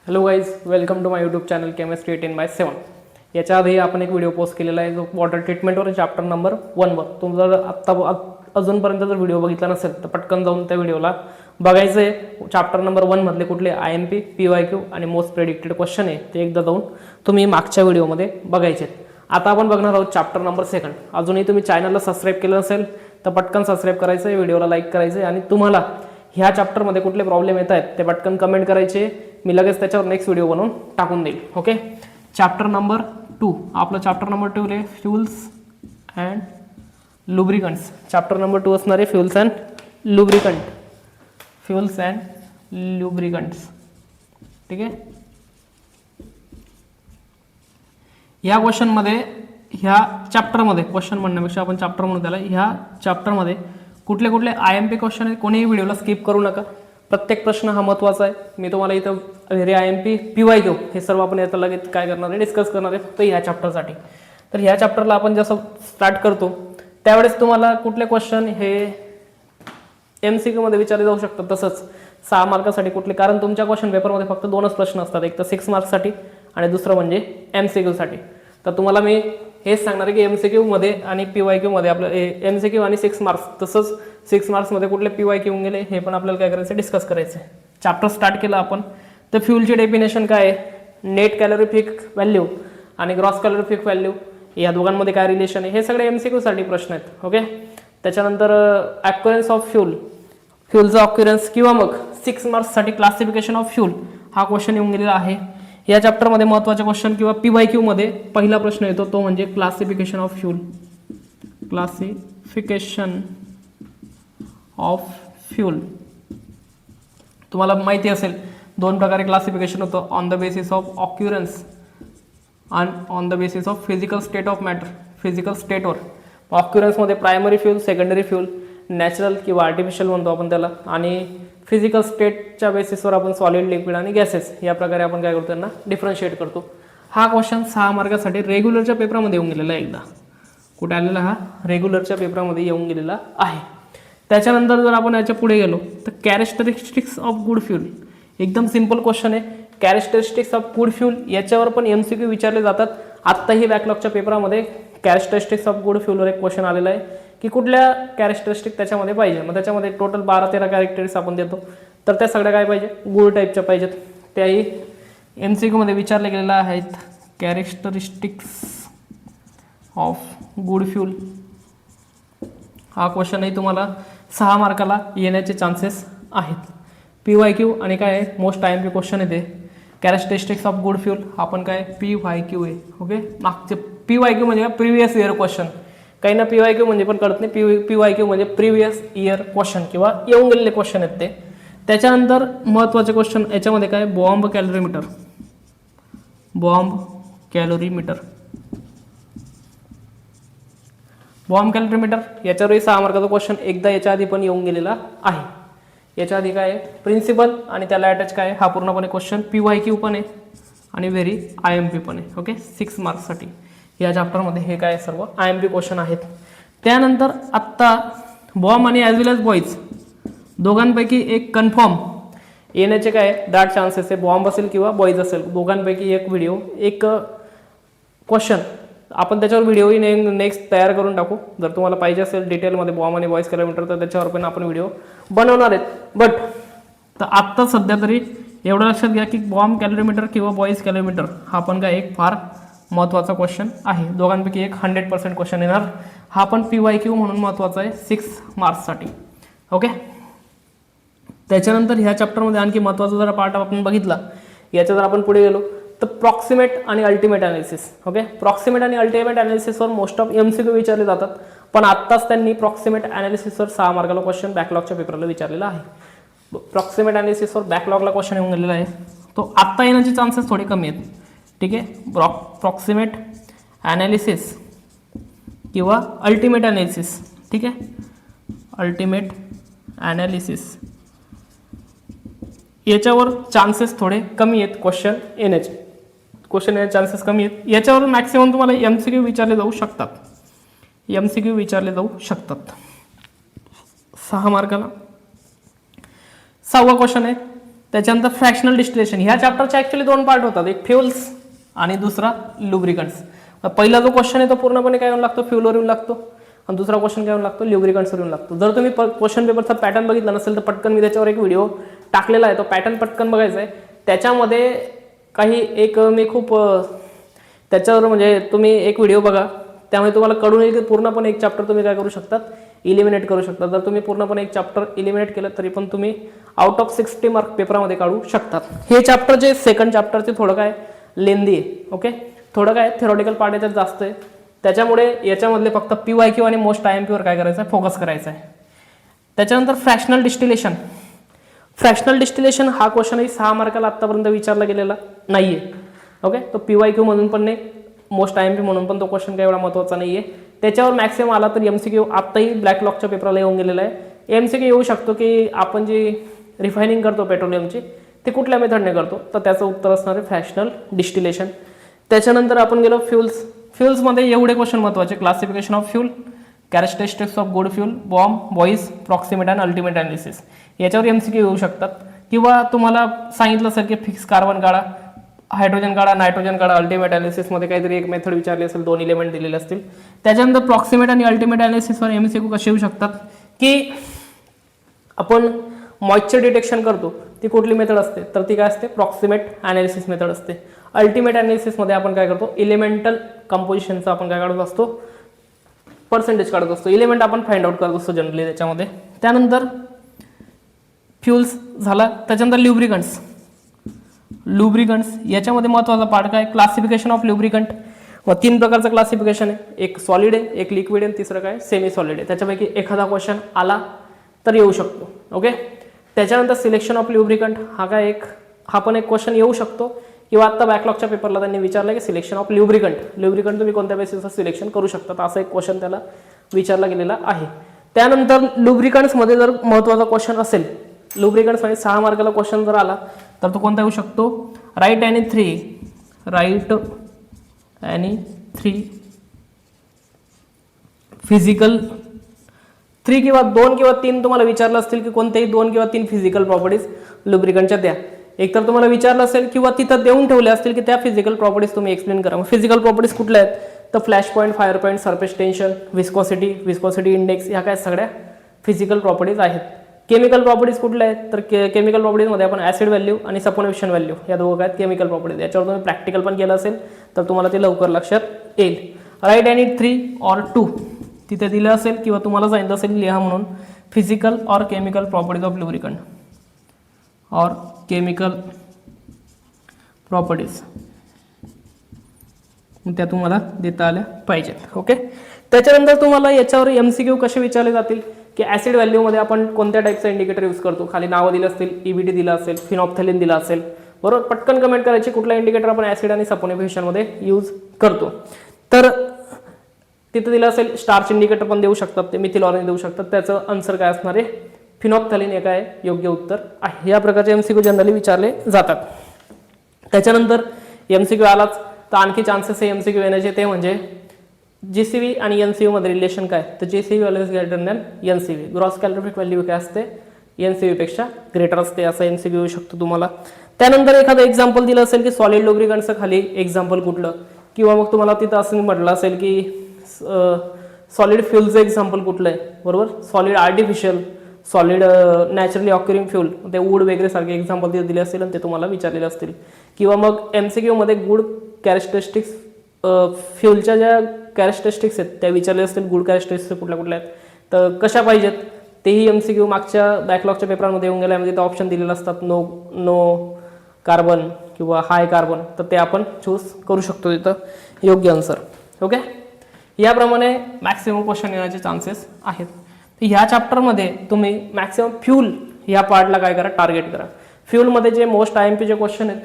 Hello guys, welcome to my YouTube channel chemistry 18/7. याच्या आधी आपण एक व्हिडिओ पोस्ट केलेला आहे जो वॉटर ट्रीटमेंटवर चॅप्टर नंबर 1वर. तुम्ही जर अजूनपर्यंत जर व्हिडिओ बघितला नसेल तर पटकन जाऊन त्या व्हिडिओला बघायचं आहे. चॅप्टर नंबर 1 मधले कुठले IMP, PYQ आणि मोस्ट प्रेडिक्टेड क्वेश्चन आहे ते एकदा जाऊन तुम्ही मागच्या व्हिडिओमध्ये बघायचे. आता आपण बघणार आहोत चॅप्टर नंबर 2. अजूनही तुम्ही चॅनलला सबस्क्राईब केलं नसेल तर पटकन सबस्क्राईब करायचं आहे, व्हिडिओला लाईक करायचं आहे आणि तुम्हाला ह्या चॅप्टरमध्ये कुठले प्रॉब्लेम येत आहेत ते पटकन कमेंट करायचे. मी लगेच त्याच्यावर नेक्स्ट व्हिडिओ बनवून टाकून देईल. Okay, chapter number 2. आपलं चॅप्टर नंबर 2 आहे fuels and lubricants. Chapter number 2 असणार आहे fuels and lubricant. Fuels and lubricants. ठीक आहे. ह्या क्वेश्चनमध्ये, ह्या चॅप्टरमध्ये, क्वेश्चन म्हणण्यापेक्षा आपण चॅप्टर म्हणून त्याला, ह्या चॅप्टरमध्ये कुठले कुठले IMP क्वेश्चन आहेत कोणीही व्हिडिओला स्किप करू नका. प्रत्येक प्रश्न हा महत्त्वाचा आहे. मी तुम्हाला इथं व्हेरी IMP, PYQ हे सर्व आपण याचा लगेच काय करणार आहे, डिस्कस करणार आहे फक्त ह्या चॅप्टरसाठी. तर ह्या चॅप्टरला आपण जसं स्टार्ट करतो त्यावेळेस तुम्हाला कुठले क्वेश्चन हे MCQ मध्ये विचारले जाऊ शकतात, तसंच 6 मार्कासाठी कुठले, कारण तुमच्या क्वेश्चन पेपरमध्ये फक्त 2च प्रश्न असतात, एक तर 6 मार्क्ससाठी आणि दुसरं म्हणजे MCQ साठी. तर तुम्हाला मी हेच सांगणार आहे की MCQ मध्ये आणि PYQ मध्ये आपलं MCQ आणि 6 मार्क्स, तसंच 6 मार्क्समध्ये कुठले PYQ येऊन गेले हे पण आपल्याला काय करायचं, डिस्कस करायचं आहे. चॅप्टर स्टार्ट केलं आपण. तर फ्यूलची डेफिनेशन काय आहे, नेट कॅलोरिफिक व्हॅल्यू आणि ग्रॉस कॅलोरिफिक व्हॅल्यू या दोघांमध्ये काय रिलेशन आहे, हे सगळे MCQ साठी प्रश्न आहेत. ओके. त्याच्यानंतर ऑक्युरन्स ऑफ फ्यूल, फ्यूलचा ऑक्युरन्स किंवा मग 6 मार्क्ससाठी क्लासिफिकेशन ऑफ फ्यूल हा क्वेश्चन येऊन गेलेला आहे. या चॅप्टरमध्ये महत्त्वाचे क्वेश्चन किंवा PYQ मध्ये पहिला प्रश्न येतो तो म्हणजे classification of fuel. Classification of fuel. तुम्हाला माहिती असेल 2 प्रकारे क्लासिफिकेशन होतं, on the basis of occurrence आणि on the basis of physical state of matter. Physical स्टेटवर ऑक्युरन्समध्ये primary fuel, secondary fuel, natural किंवा आर्टिफिशियल म्हणतो आपण त्याला, आणि फिजिकल स्टेटच्या बेसिसवर आपण सॉलिड, लिक्विड आणि गॅसेस या प्रकारे आपण काय करतो, त्यांना डिफरन्शिएट करतो. हा क्वेश्चन 6 मार्कासाठी रेग्युलरच्या पेपरमध्ये येऊन गेलेला आहे. एकदा कुठे आलेला, हा रेग्युलरच्या पेपरमध्ये येऊन गेलेला आहे. त्याच्यानंतर जर आपण याच्या पुढे गेलो तर कॅरेक्टरिस्टिक्स ऑफ गुड फ्यूल. एकदम सिंपल क्वेश्चन आहे. कॅरेक्टरिस्टिक्स ऑफ गुड फ्यूल याच्यावर पण MCQ विचारले जातात. आत्ताही बॅकलॉगच्या पेपरामध्ये कॅरेक्टरिस्टिक्स ऑफ गुड फ्यूलवर एक क्वेश्चन आलेला आहे की कुठल्या कॅरेक्टरिस्टिक त्याच्यामध्ये पाहिजे. मग त्याच्यामध्ये टोटल 12-13 कॅरेक्टरिस्टिक्स आपण देतो, तर त्या सगळ्या काय पाहिजे, गुड टाईपच्या पाहिजेत. त्याही MCQ मध्ये विचारले गेलेल्या आहेत. कॅरेक्टरिस्टिक्स ऑफ गुड फ्यूल हा क्वेश्चनही तुम्हाला 6 मार्काला येण्याचे चान्सेस आहेत. PYQ आणि काय आहे, मोस्ट IMP क्वेश्चन येते. कॅरेक्टरिस्टिक्स ऑफ गुड फ्यूल आपण काय PYQ आहे. ओके. मागचे PYQ म्हणजे प्रिव्हियस इयर क्वेश्चन. काही ना PYQ म्हणजे पण कळत नाही. PYQ म्हणजे प्रिव्हियस इयर क्वेश्चन किंवा येऊन गेलेले क्वेश्चन आहेत ते. त्याच्यानंतर महत्त्वाचे क्वेश्चन याच्यामध्ये काय, बॉम्ब कॅलोरीमीटर. बॉम्ब कॅलोरीमीटर. बॉम्ब कॅलोरीमीटर याच्यावरही 6 मार्काचा क्वेश्चन एकदा याच्या आधी पण येऊन गेलेला आहे. याच्या आधी काय आहे, प्रिन्सिपल आणि त्याला अटॅच काय, हा पूर्णपणे क्वेश्चन PYQ पण आहे आणि व्हेरी IMP पण आहे. ओके. 6 मार्क्ससाठी या चॅप्टरमध्ये हे काय सर्व IMP क्वेश्चन आहेत. त्यानंतर आत्ता बॉम्ब आणि ॲज वेल एज बॉईज दोघांपैकी एक कन्फर्म येण्याचे काय दाट चान्सेस आहे. बॉम्ब असेल किंवा बॉईज असेल, दोघांपैकी एक व्हिडिओ, एक क्वेश्चन आपण त्याच्यावर व्हिडिओही नेक्स्ट तयार करून टाकू. जर तुम्हाला पाहिजे असेल डिटेलमध्ये बॉम्ब आणि बॉईज कॅलोमीटर तर त्याच्यावर पण आपण व्हिडिओ बनवणार आहेत. बट तर आत्ता सध्या तरी एवढं लक्षात घ्या की बॉम्ब कॅलोरीमीटर किंवा बॉईज कॅलोमीटर हा पण काय एक फार महत्त्वाचा क्वेश्चन आहे. दोघांपैकी एक 100% क्वेश्चन येणार. हा पण PYQ म्हणून महत्त्वाचा आहे 6 मार्क्ससाठी. ओके. त्याच्यानंतर ह्या चॅप्टरमध्ये आणखी महत्त्वाचा जरा पार्ट आपण बघितला. याच्या जर आपण पुढे गेलो तर प्रॉक्सिमेट आणि अल्टिमेट अनालिसिस. ओके. प्रॉक्सिमेट आणि अल्टिमेट अनालिसिसवर मोस्ट ऑफ MCQ विचारले जातात, पण आत्ताच त्यांनी प्रॉक्सिमेट अनालिसिसवर 6 मार्काला क्वेश्चन बॅकलॉगच्या पेपरला विचारलेला आहे. प्रॉक्सिमेट अनालिसिसवर बॅकलॉगला क्वेश्चन येऊन गेलेला आहे, तो आत्ता येण्याचे चान्सेस थोडे कमी आहेत. ठीक आहे. प्रॉक्सिमेट ॲनालिसिस किंवा अल्टिमेट ॲनालिसिस. ठीक आहे. अल्टिमेट ॲनालिसिस याच्यावर चान्सेस थोडे कमी आहेत क्वेश्चन येण्याचे. क्वेश्चन येण्याचे चान्सेस कमी आहेत. याच्यावर मॅक्सिमम तुम्हाला MCQ विचारले जाऊ शकतात. MCQ विचारले जाऊ शकतात 6 मार्काला. 6वा क्वेश्चन आहे त्याच्यानंतर फ्रॅक्शनल डिस्टिलेशन. ह्या चॅप्टरचे ऍक्च्युअली 2 पार्ट होतात, एक फ्युल्स आणि दुसरा लुब्रिकंट्स. पहिला जो क्वेश्चन आहे तो पूर्णपणे काय येऊन लागतो, फ्युलवर येऊन लागतो, आणि दुसरा क्वेश्चन काय येऊन लागतो, लुब्रिकंट्सवर येऊन लागतो. जर तुम्ही क्वेश्चन पेपरचा पॅटर्न बघितला नसेल तर पटकन मी त्याच्यावर एक व्हिडिओ टाकलेला आहे, तो पॅटर्न पटकन बघायचा आहे. त्याच्यामध्ये काही एक मी खूप त्याच्यावर म्हणजे तुम्ही एक व्हिडिओ बघा, त्यामुळे तुम्हाला कळून येईल की पूर्णपणे एक चॅप्टर तुम्ही काय करू शकतात, इलिमिनेट करू शकता. जर तुम्ही पूर्णपणे एक चॅप्टर इलिमिनेट केलं तरी पण तुम्ही आउट ऑफ 60 मार्क पेपरामध्ये काढू शकतात. हे चॅप्टर जे सेकंड चॅप्टरचे थोडं काय लेंदी आहे, ओके, थोडं काय थेरॉटिकल पार्ट याच्यात जास्त आहे, त्याच्यामुळे याच्यामधले फक्त PYQ आणि मोस्ट IMPवर काय करायचं आहे, फोकस करायचा आहे. त्याच्यानंतर फ्रॅक्शनल डिस्टिलेशन. फ्रॅक्शनल डिस्टिलेशन हा क्वेश्चनही 6 मार्काला आत्तापर्यंत विचारला गेलेला नाहीये, ओके. तो PYQ म्हणून पण नाही, मोस्ट IMP म्हणून पण तो क्वेश्चन काही एवढा महत्त्वाचा नाहीये. त्याच्यावर मॅक्सिमम आला तर MCQ आत्ताही ब्लॅक लॉकच्या पेपरला येऊन गेलेला आहे. MCQ येऊ शकतो की आपण जी रिफायनिंग करतो पेट्रोलियमची ते कुठल्या मेथडने करतो, तर त्याचं उत्तर असणार आहे फ्रॅक्शनल डिस्टिलेशन. त्याच्यानंतर आपण गेलो फ्युल्स. फ्युल्समध्ये एवढे क्वेश्चन महत्त्वाचे, classification of fuel, characteristics of good fuel, bomb, boys, proximate and ultimate analysis. याच्यावर MCQ येऊ शकतात. किंवा तुम्हाला सांगितलं असेल की फिक्स कार्बन काढा, हायड्रोजन काढा, नायट्रोजन काढा, अल्टिमेट अनालिसिसमध्ये काहीतरी एक मेथड विचारली असेल, 2 एलिमेंट दिलेले असतील. त्याच्यानंतर प्रॉक्सिमेट आणि अल्टिमेट अनालिसिसवर MCQ कसे येऊ शकतात की आपण मॉइश्चर डिटेक्शन करतो, ती कुठली मेथड असते, तर ती काय असते, प्रॉक्सिमेट अनालिसिस मेथड असते. अल्टिमेट अनालिसिसमध्ये आपण काय करतो, इलेमेंटल कंपोजिशनचा आपण काय काढत असतो, पर्सेंटेज काढत असतो, इलेमेंट आपण फाइंड आउट करत असतो जनरली त्याच्यामध्ये. त्यानंतर फ्युल्स झाला. त्याच्यानंतर लुब्रिकंट्स. लुब्रिकंट्स याच्यामध्ये महत्त्वाचा पार्ट काय, क्लासिफिकेशन ऑफ लुब्रिकंट. व 3 प्रकारचं क्लासिफिकेशन आहे, एक सॉलिड आहे, एक लिक्विड आहे, तिसरं काय सेमी सॉलिड आहे. त्याच्यापैकी एखादा क्वेश्चन आला तर येऊ शकतो, ओके. त्याच्यानंतर सिलेक्शन ऑफ लुब्रिकंट हा पण एक क्वेश्चन येऊ शकतो, किंवा आता बॅकलॉगच्या पेपरला त्यांनी विचारलं की सिलेक्शन ऑफ लुब्रिकंट तुम्ही कोणत्या बेसिसवर सिलेक्शन करू शकता, असा एक क्वेश्चन त्याला विचारला गेलेला आहे. त्यानंतर लुब्रिकंट्समध्ये जर महत्त्वाचा क्वेश्चन असेल, लुब्रिकंट्समध्ये 6 मार्काला क्वेश्चन जर आला तर तो कोणता येऊ शकतो, राईट एनी थ्री फिजिकल 3 किंवा 2 किंवा 3 तुम्हाला विचारलं असतील की कोणतेही 2 किंवा 3 फिजिकल प्रॉपर्टीज लुब्रिकंटच्या द्या. एकतर तुम्हाला विचारलं असेल किंवा तिथं देऊन ठेवले असतील की त्या फिजिकल प्रॉपर्टीज तुम्ही एक्सप्लेन करा. मग फिजिकल प्रॉपर्टीज कुठल्या आहेत, तर flash point, fire point, surface tension, viscosity index, ह्या काय सगळ्या फिजिकल प्रॉपर्टीज आहेत. केमिकल प्रॉपर्टीज कुठल्या आहेत, तर केमिकल प्रॉपर्टीजमध्ये आपण ऍसिड व्हॅल्यू आणि सपोनेशन व्हॅल्यू या दोघं आहेत केमिकल प्रॉपर्टीज. याच्यावर तुम्ही प्रॅक्टिकल पण केलं असेल तर तुम्हाला ते लवकर लक्षात येईल. राईट एनी 3 or 2 तिथे दिलं असेल किंवा तुम्हाला सांगितलं असेल लिहा म्हणून, physical or chemical properties of lubricant और केमिकल प्रॉपर्टीज त्या तुम्हाला देता आल्या पाहिजेत, ओके. त्याच्यानंतर तुम्हाला याच्यावर MCQ कसे विचारले जातील की ऍसिड व्हॅल्यूमध्ये आपण कोणत्या टाईपचा इंडिकेटर यूज करतो, खाली नावं दिलं असतील, EBD दिला असेल, फिनॉप्थॅलिन दिला असेल, बरोबर. पटकन कमेंट करायची कुठला इंडिकेटर आपण ऍसिड आणि सपोनेफिकेशनमध्ये यूज करतो. तर तिथे दिलं असेल स्टार्च इंडिकेटर पण देऊ शकतात, ते मिथिल ऑरेंज देऊ शकतात. त्याचं आन्सर काय असणार आहे, फिनॉप्थॅलिन हे काय योग्य उत्तर आहे. या प्रकारचे MCQ जनरली विचारले जातात. त्याच्यानंतर MCQ आलाच तर आणखी चान्सेस आहे MCQ येण्याचे, ते म्हणजे GCV आणि NCV मध्ये रिलेशन काय, तर GCV always greater than NCV. Gross calorific value काय असते, NCV पेक्षा ग्रेटर असते, असं MCQ येऊ शकतो तुम्हाला. त्यानंतर एखादं एक्झाम्पल दिलं असेल की सॉलिड लुब्रिकंटचं खाली एक्झाम्पल कुठलं, किंवा मग तुम्हाला तिथं असं म्हटलं असेल की सॉलिड फ्युलचं एक्झाम्पल कुठलं आहे, बरोबर. Solid artificial, solid naturally occurring fuel, ते वूड वगैरे सारखे एक्झाम्पल तिथे दिले असतील आणि ते तुम्हाला विचारलेले असतील. किंवा मग MCQ मध्ये गुड कॅरेक्टरिस्टिक्स, फ्यूलच्या ज्या कॅरेक्टरिस्टिक्स आहेत त्या विचारले असतील, गुड कॅरेक्टरिस्टिक्स कुठल्या कुठल्या आहेत, तर कशा पाहिजेत तेही MCQ मागच्या बॅकलॉगच्या पेपरांमध्ये येऊन गेल्यामध्ये ते ऑप्शन दिलेले असतात, नो कार्बन किंवा हाय कार्बन, तर ते आपण चूज करू शकतो तिथं योग्य आन्सर, ओके. याप्रमाणे मॅक्सिमम क्वेश्चन येण्याचे चान्सेस आहेत. तर ह्या चॅप्टरमध्ये तुम्ही मॅक्सिमम फ्यूल ह्या पार्टला काय करा, टार्गेट करा. फ्यूलमध्ये जे मोस्ट IMP जे क्वेश्चन आहेत,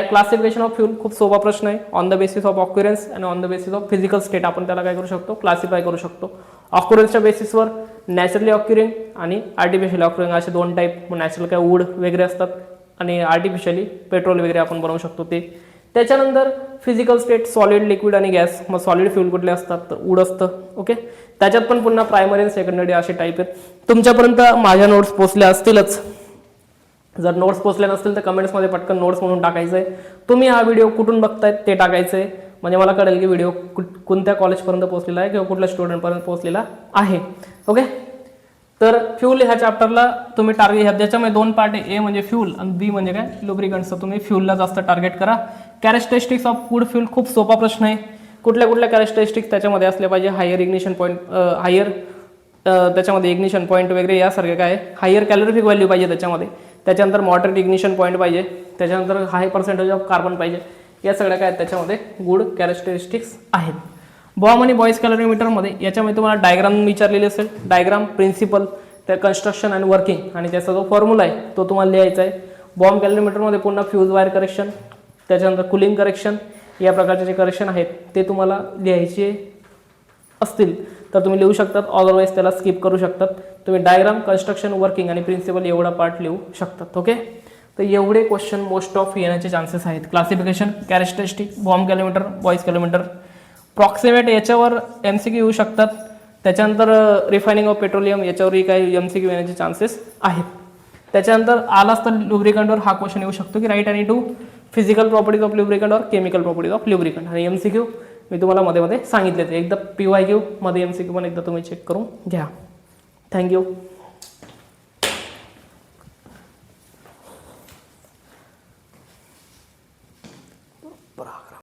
क्लासिफिकेशन ऑफ फ्यूल खूप सोपा प्रश्न आहे. On the basis of occurrence आणि on the basis of physical state आपण त्याला काय करू शकतो, क्लासिफाय करू शकतो. ऑक्युरन्सच्या बेसिसवर नॅचरली ऑक्युरिंग आणि आर्टिफिशियली ऑक्युरिंग असे 2 टाईप, नॅचरल काय वूड वगैरे असतात आणि आर्टिफिशियली पेट्रोल वगैरे आपण बनवू शकतो ते. त्याच्यानंतर फिजिकल स्टेट, सॉलिड, लिक्विड आणि गॅस. मग सॉलिड फ्यूल कुठले असतात, तर वूड असतं, ओके. त्याच्यात पण पुन्हा प्रायमरी आणि सेकंडरी असे टाईप आहेत. तुमच्यापर्यंत माझ्या नोट्स पोहोचल्या असतीलच, जर नोट्स पोचले नसतील तर कमेंट्समध्ये पटकन नोट्स म्हणून टाकायचं आहे. तुम्ही हा व्हिडिओ कुठून बघतायत ते टाकायचं आहे, म्हणजे मला कळेल की व्हिडिओ कोणत्या कॉलेजपर्यंत पोहोचलेला आहे किंवा कुठल्या स्टुडंटपर्यंत पोहोचलेला आहे. ओके, तर फ्यूल ह्या चॅप्टरला तुम्ही टार्गेट ह्या ज्याच्यामध्ये 2 पार्ट आहे, ए म्हणजे फ्यूल आणि बी म्हणजे काय लुब्रिकंट्स. तुम्ही फ्यूलला जास्त टार्गेट करा. कॅरेक्टरिस्टिक्स ऑफ गुड फ्यूल खूप सोपा प्रश्न आहे. कुठल्या कुठल्या कॅरेक्टरिस्टिक्स त्याच्यामध्ये असले पाहिजे, हायर इग्निशन पॉईंट, हायर त्याच्यामध्ये इग्निशन पॉईंट वगैरे यासारखे काय, हायर कॅलोरिफिक व्हॅल्यू पाहिजे त्याच्यामध्ये, त्याच्यानंतर मॉडरेट इग्निशन पॉईंट पाहिजे, त्याच्यानंतर हाय पर्सेंटेज ऑफ कार्बन पाहिजे. या सगळ्या काय त्याच्यामध्ये गुड कॅरेक्टरिस्टिक्स आहेत. बॉम्ब आणि बॉईस कॅलरीमीटरमध्ये याच्यामध्ये तुम्हाला डायग्राम विचारलेली असेल, डायग्राम, प्रिन्सिपल, त्या कन्स्ट्रक्शन आणि वर्किंग आणि त्याचा जो फॉर्म्युला आहे तो तुम्हाला लिहायचा आहे. बॉम्ब कॅलरीमीटरमध्ये पुन्हा फ्यूज वायर करेक्शन, त्याच्यानंतर कुलिंग करेक्शन, या प्रकारचे जे करेक्शन आहेत ते तुम्हाला लिहायचे असतील तर तुम्ही लिहू शकतात, अदरवाईज त्याला स्किप करू शकतात. तुम्ही डायग्राम, कन्स्ट्रक्शन, वर्किंग आणि प्रिन्सिपल एवढा पार्ट लिहू शकतात. ओके, तर एवढे क्वेश्चन मोस्ट ऑफ येण्याचे चान्सेस आहेत. क्लासिफिकेशन, कॅरेक्टरिस्टिक, बॉम्ब कॅलोमीटर, बॉईस कॅलोमीटर, प्रॉक्सिमेट याच्यावर MCQ येऊ शकतात. त्याच्यानंतर रिफायनिंग ऑफ पेट्रोलियम याच्यावरही काही MCQ येण्याचे चान्सेस आहेत. त्याच्यानंतर आलाच तर लुब्रिकंटवर हा क्वेश्चन येऊ शकतो की राईट आणि two physical properties of lubricant और केमिकल प्रॉपर्टीज ऑफ लुब्रिकंट. आणि MCQ मी तुम्हाला मध्ये मध्ये सांगितले ते एकदा PYQ मध्ये MCQ पण एकदा तुम्ही चेक करून घ्या. थँक्यू.